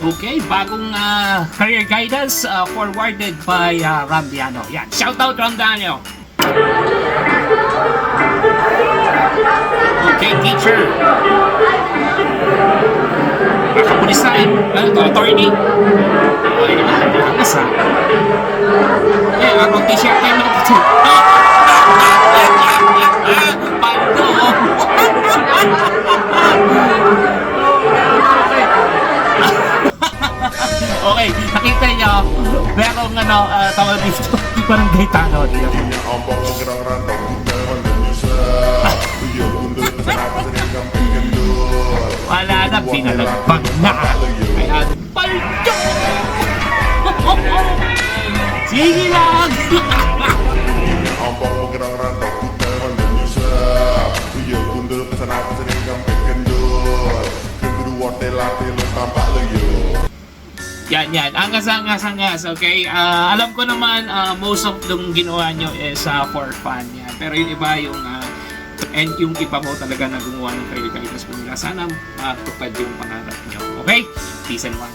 Okay, bagong career guidance forwarded by Rambiano. Yan, shoutout Rambiano. Okay, teacher. Nakapulis na eh. Ano to, attorney? Okay naman, nakakas ha. Eh, ako t-shirt kayo mga teacher. Pando! Okay, nakita nyo, merong tawag dito, parang gaitano. Wala na, pinalagbag na. Kaya, paldo! Sige lang! Yan. Angas, okay? Alam ko naman, most of yung ginawa nyo is for fun. Yan. Pero yung iba, and yung iba mo talaga na gumawa ng career guidance po nila. Sana matupad yung pangarap nyo. Okay? Peace and one.